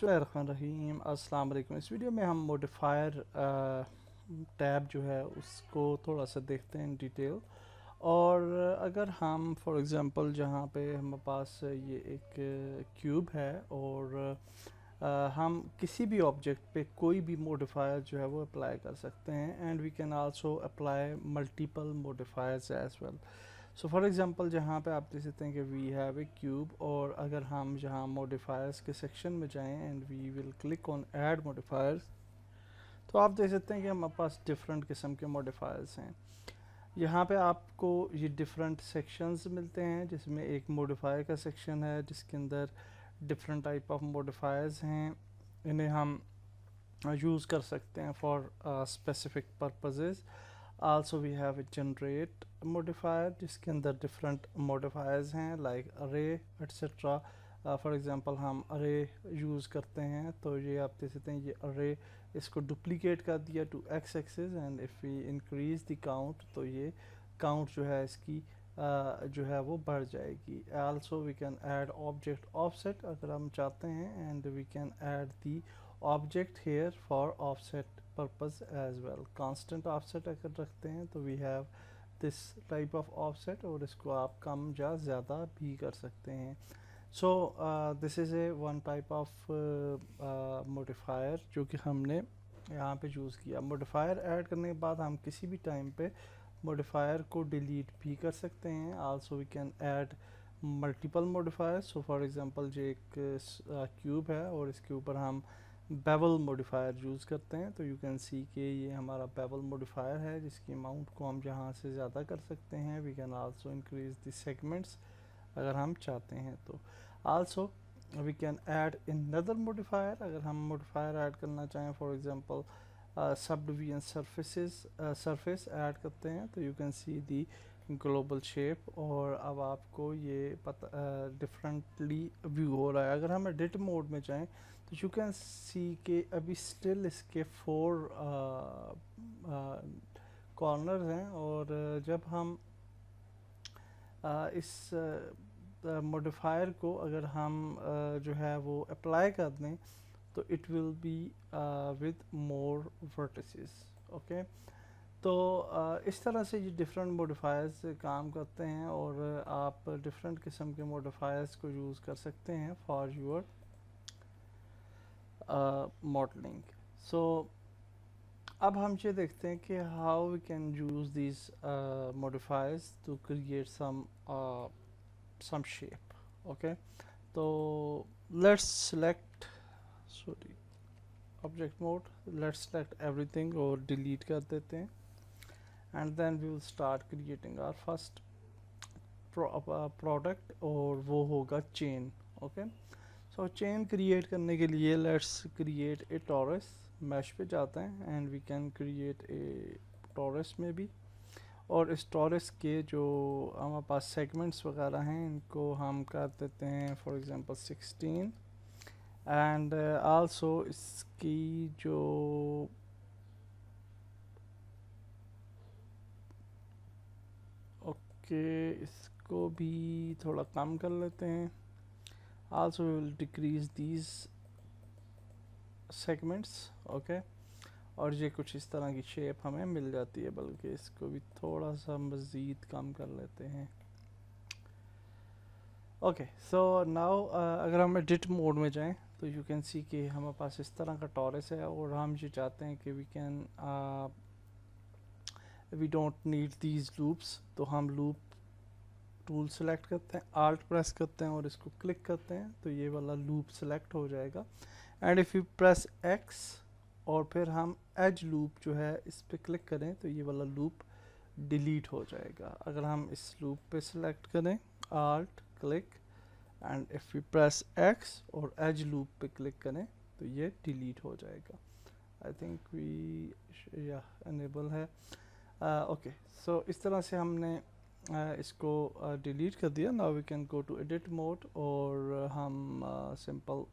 रहीम अस्सलाम वालेकुम। इस वीडियो में हम मॉडिफायर टैब जो है उसको थोड़ा सा देखते हैं इन डिटेल। और अगर हम फॉर एग्ज़ाम्पल जहाँ पे हमारे पास ये एक क्यूब है और हम किसी भी ऑब्जेक्ट पे कोई भी मॉडिफायर जो है वो अप्लाई कर सकते हैं and we can also apply multiple modifiers as well. So for example जहाँ पे आप देख सकते हैं कि वी हैव ए क्यूब, और अगर हम जहाँ मॉडिफायर्स के सेक्शन में जाएं and we will click on add modifiers, तो आप देख सकते हैं कि हमारे पास डिफरेंट किस्म के मॉडिफायर्स हैं। यहाँ पे आपको ये डिफरेंट सेक्शंस मिलते हैं, जिसमें एक मॉडिफायर का सेक्शन है जिसके अंदर डिफरेंट टाइप ऑफ मॉडिफायर्स हैं। इन्हें हम यूज़ कर सकते हैं for specific purposes. Also we have a generate modifier जिसके अंदर डिफरेंट मॉडिफायर्स हैं लाइक अरे एट्सेट्रा। फॉर एग्जांपल हम अरे यूज़ करते हैं, तो ये आप देख सकते हैं ये अरे, इसको डुप्लीकेट कर दिया to X axis and if we increase the count तो ये काउंट जो है इसकी जो है वो बढ़ जाएगी। Also we can add object offset अगर हम चाहते हैं, and we can add the object here for offset purpose as well. Constant offset अगर रखते हैं तो we have this type of offset, और इसको आप कम या ज़्यादा भी कर सकते हैं। So this is a one type of modifier जो कि हमने यहाँ पे यूज़ किया। मॉडिफायर ऐड करने के बाद हम किसी भी टाइम पे मॉडिफायर को डिलीट भी कर सकते हैं। Also we can add multiple modifiers. So for example जो एक क्यूब है और इसके ऊपर हम बेवल मॉडिफायर यूज़ करते हैं, तो यू कैन सी कि ये हमारा बेवल मॉडिफायर है जिसकी अमाउंट को हम यहाँ से ज़्यादा कर सकते हैं। We can also increase the segments अगर हम चाहते हैं तो। Also we can add another modifier अगर हम मॉडिफायर ऐड करना चाहें। For example subdivision surface add करते हैं, तो you can see the global shape, और अब आपको ये पता डिफरेंटली व्यू हो रहा है। अगर हम एडिट मोड में जाएं तो यू कैन सी के अभी स्टिल इसके 4 कॉर्नर्स हैं, और जब हम इस मॉडिफायर को अगर हम जो है वो अप्लाई कर दें तो it will be with more vertices. Okay, तो इस तरह से ये डिफरेंट मॉडिफायर्स काम करते हैं, और आप डिफरेंट किस्म के मॉडिफायर्स को यूज़ कर सकते हैं फॉर योर मॉडलिंग। सो अब हम ये देखते हैं कि how we can use these modifiers to create some shape. Okay, so let's select object mode, let's select everything और delete कर देते हैं, and then we will start creating our first product, और वो होगा chain. Okay, so chain create करने के लिए let's create a torus। Mash पे जाते हैं and we can create a torus में भी, और इस टॉरस के जो हमारे पास सेगमेंट्स वगैरह हैं इनको हम कर देते हैं फॉर एग्जांपल 16, एंड आल्सो इसकी जो ओके इसको भी थोड़ा कम कर लेते हैं। Also we will decrease these segments. Okay, और ये कुछ इस तरह की शेप हमें मिल जाती है, बल्कि इसको भी थोड़ा सा मज़ीद कम कर लेते हैं। ओके, सो नाउ अगर हम एडिट मोड में जाएं तो यू कैन सी कि हमारे पास इस तरह का टॉरस है, और हम ये चाहते हैं कि we don't need these loops, तो हम लूप टूल सेलेक्ट करते हैं, आल्ट प्रेस करते हैं और इसको क्लिक करते हैं, तो ये वाला लूप सेलेक्ट हो जाएगा। And if you press X और फिर हम एज लूप जो है इस पे क्लिक करें तो ये वाला लूप डिलीट हो जाएगा। अगर हम इस लूप पे सिलेक्ट करें, alt click, and if you press X और एज लूप पे क्लिक करें तो ये डिलीट हो जाएगा। आई थिंक वी या एनेबल है। ओके, सो इस तरह से हमने इसको डिलीट कर दिया। Now we can go to edit mode, और हम सिंपल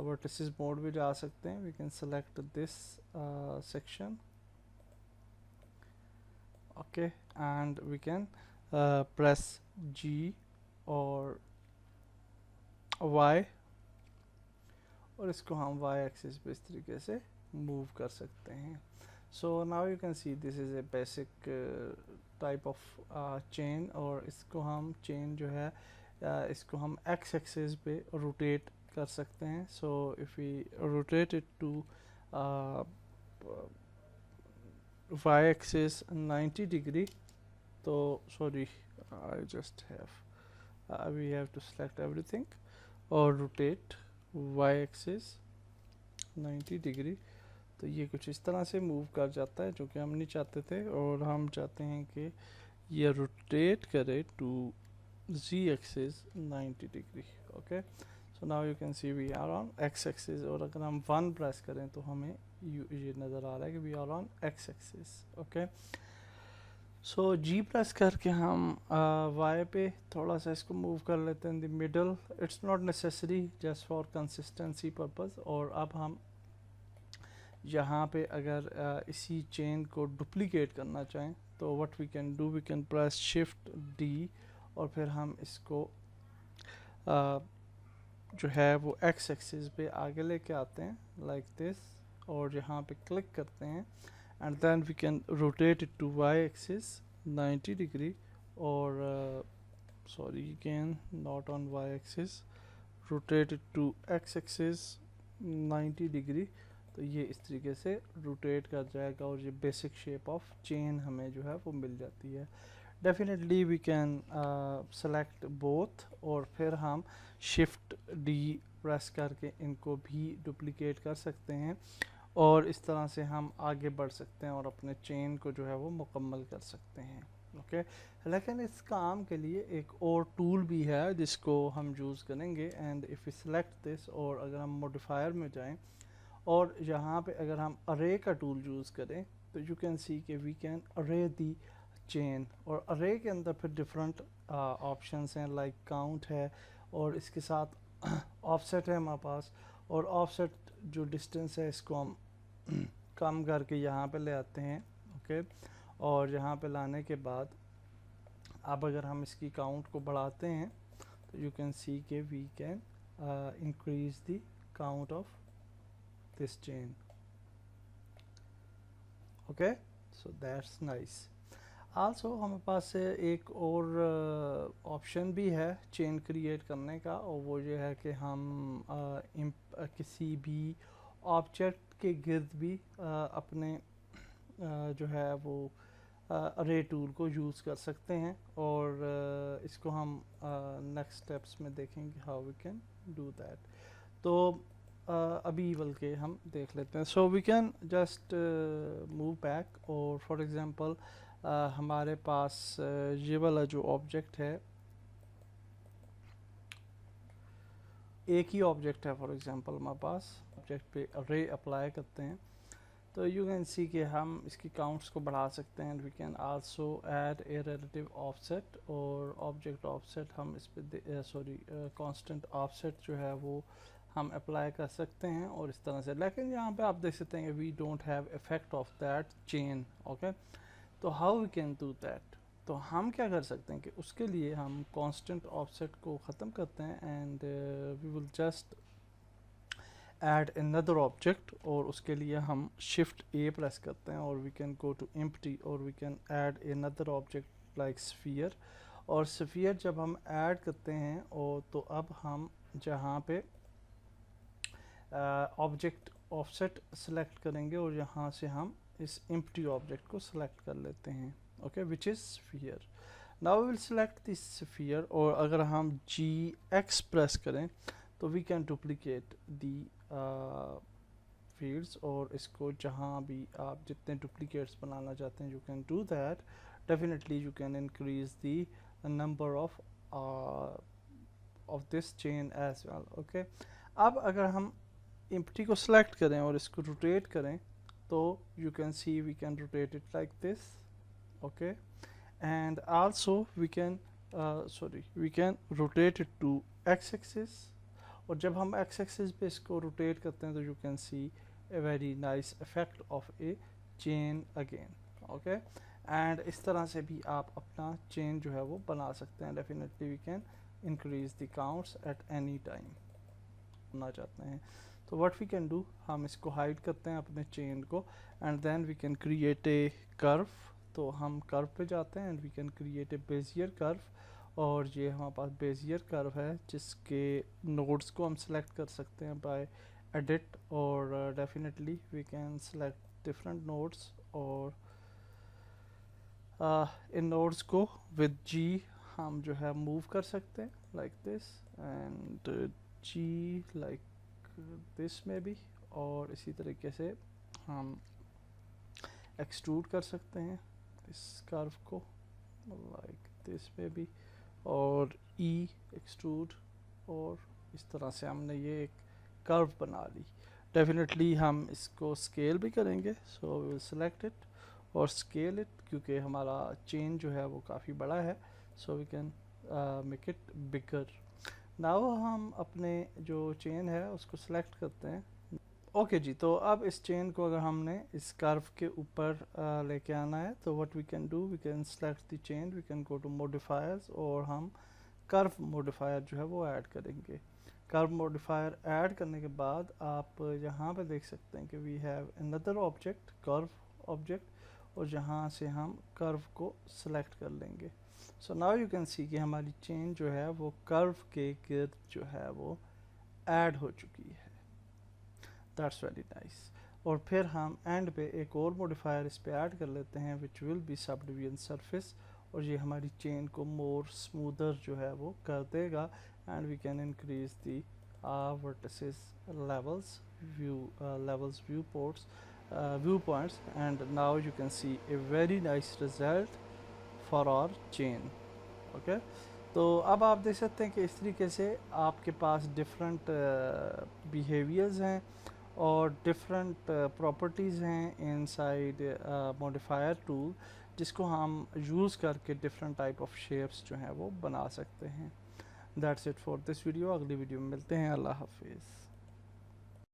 vertices मोड में जा सकते हैं। We can select this section, okay, and we can press G और Y और इसको हम वाई एक्सिस पे इस तरीके से मूव कर सकते हैं। सो now you can see this is a basic type of chain, और इसको हम चेन जो है इसको हम एक्स एक्सिस पे रोटेट कर सकते हैं। So if we rotate it to Y axis 90 degree, तो sorry I just have we have to select everything और रोटेट वाई एक्सिस 90 डिग्री, तो ये कुछ इस तरह से मूव कर जाता है, जो कि हम नहीं चाहते थे, और हम चाहते हैं कि ये रोटेट करे to z axis 90 degree. Okay, so now you can see we are on x axis, और अगर हम 1 प्रेस करें तो हमें ये नज़र आ रहा है कि we are on x axis. Okay, so G press करके हम Y पे थोड़ा सा इसको मूव कर लेते हैं in the middle. It's not necessary, just for consistency purpose. और अब हम यहाँ पे अगर इसी चेन को डुप्लीकेट करना चाहें तो what we can do, we can press shift D, और फिर हम इसको जो है वो x एक्सिस पे आगे लेके आते हैं लाइक दिस, और यहाँ पे क्लिक करते हैं, and then we can rotate it to y axis 90 degree, or sorry, again not on y axis, rotate it to x axis 90 degree। तो ये इस तरीके से रोटेट कर जाएगा, और ये बेसिक शेप ऑफ चेन हमें जो है वो मिल जाती है। Definitely we can select both, और फिर हम शिफ्ट डी प्रेस करके इनको भी डुप्लीकेट कर सकते हैं, और इस तरह से हम आगे बढ़ सकते हैं और अपने चेन को जो है वो मुकम्मल कर सकते हैं। ओके, लेकिन इस काम के लिए एक और टूल भी है जिसको हम यूज़ करेंगे, and if you select this, और अगर हम मॉडिफायर में जाएं और यहाँ पे अगर हम अरे का टूल यूज़ करें, तो यू कैन सी कि वी कैन अरे दी चेन, और अरे के अंदर फिर डिफरेंट ऑप्शंस हैं, लाइक काउंट है, और इसके साथ ऑफसेट है हमारे पास, और ऑफसेट जो डिस्टेंस है इसको हम कम करके यहाँ पे ले आते हैं। ओके, और यहाँ पे लाने के बाद अब अगर हम इसकी काउंट को बढ़ाते हैं तो यू कैन सी के we can increase the count of this chain. Okay, so that's nice. Also हमारे पास एक और ऑप्शन भी है चेन क्रिएट करने का, और वो ये है कि हम किसी भी ऑब्जेक्ट के गिर्द भी अपने जो है वो अरे टूल को यूज़ कर सकते हैं, और इसको हम नेक्स्ट स्टेप्स में देखेंगे how we can do that. तो अभी बल्कि हम देख लेते हैं। So we can just move back, और फॉर एग्जांपल हमारे पास ये वाला जो ऑब्जेक्ट है, एक ही ऑब्जेक्ट है, फॉर एग्जांपल हमारे पास ऑब्जेक्ट पे अरे अप्लाई करते हैं, तो यू कैन सी कि हम इसकी काउंट्स को बढ़ा सकते हैं। We can also add a relative offset, और ऑब्जेक्ट ऑफसेट हम इस पे सॉरी कांस्टेंट ऑफसेट जो है वो हम अप्लाई कर सकते हैं, और इस तरह से। लेकिन यहाँ पे आप देख सकते हैं we don't have effect of that chain. Okay, तो how we can do that, तो हम क्या कर सकते हैं कि उसके लिए हम कांस्टेंट ऑफसेट को ख़त्म करते हैं, and we will just add another object, और उसके लिए हम शिफ्ट ए प्रेस करते हैं, और we can go to empty, और we can add another object like sphere. और स्फीयर जब हम ऐड करते हैं और तो अब हम जहाँ पे ऑब्जेक्ट ऑफसेट सेलेक्ट करेंगे, और यहाँ से हम इस एम्प्टी ऑब्जेक्ट को सेलेक्ट कर लेते हैं। Okay, which is sphere. Now we will select this sphere, और अगर हम GX प्रेस करें तो we can duplicate the fields, और इसको जहाँ भी आप जितने डुप्लीकेट्स बनाना चाहते हैं you can do that. Definitely you can increase the number of this chain as well. Okay, अब अगर हम एम्प्टी को सिलेक्ट करें और इसको रोटेट करें, तो you can see we can rotate it like this. Okay, and also we can we can rotate it to x axis, और जब हम x axis पे इसको rotate करते हैं तो you can see a very nice effect of a chain again. Okay, and इस तरह से भी आप अपना chain जो है वो बना सकते हैं। Definitely we can increase the counts at any time. करना चाहते हैं। तो व्हाट वी कैन डू, हम इसको हाइड करते हैं अपने चेन को, and then we can create a curve. तो हम कर्व पे जाते हैं and we can create a bezier curve, और ये हमारे पास बेजियर कर्व है जिसके नोड्स को हम सेलेक्ट कर सकते हैं बाय एडिट, और definitely we can select different nodes, और इन नोड्स को विद जी हम जो है मूव कर सकते हैं like this, and G like this में भी, और इसी तरीके से हम एक्सट्रूड कर सकते हैं इस कर्व को लाइक दिस में भी, और ई एक्सट्रूड, और इस तरह से हमने ये एक कर्व बना ली। डेफिनेटली हम इसको स्केल भी करेंगे, so we will select it और स्केल इट, क्योंकि हमारा चेन जो है वो काफ़ी बड़ा है, so we can make it bigger. Now हम अपने जो चेन है उसको सेलेक्ट करते हैं। ओके जी, तो अब इस चेन को अगर हमने इस कर्व के ऊपर लेके आना है, तो what we can do, we can select the chain, we can go to modifiers, और हम कर्व मॉडिफायर जो है वो ऐड करेंगे। कर्व मॉडिफायर ऐड करने के बाद आप यहाँ पे देख सकते हैं कि we have another object, curve object, और जहाँ से हम कर्व को सिलेक्ट कर लेंगे। So now you can see कि हमारी चेन जो है वो कर्व के गिर्द जो है वो ऐड हो चुकी है। That's very nice. और फिर हम एंड पे एक और मॉडिफायर इस पे ऐड कर लेते हैं which will be sub division surface, और ये हमारी चेन को मोर स्मूदर जो है वो कर देगा, and we can increase the vertices levels, viewports, view points, and now you can see a very nice result for our chain. Okay, तो अब आप देख सकते हैं कि इस तरीके से आपके पास डिफरेंट बिहेवियर्स हैं और डिफरेंट प्रॉपर्टीज़ हैं इनसाइड मॉडिफायर टूल, जिसको हम यूज़ करके डिफरेंट टाइप ऑफ शेप्स जो हैं वो बना सकते हैं। That's it for this video. अगली वीडियो में मिलते हैं। अल्लाह हाफिज़।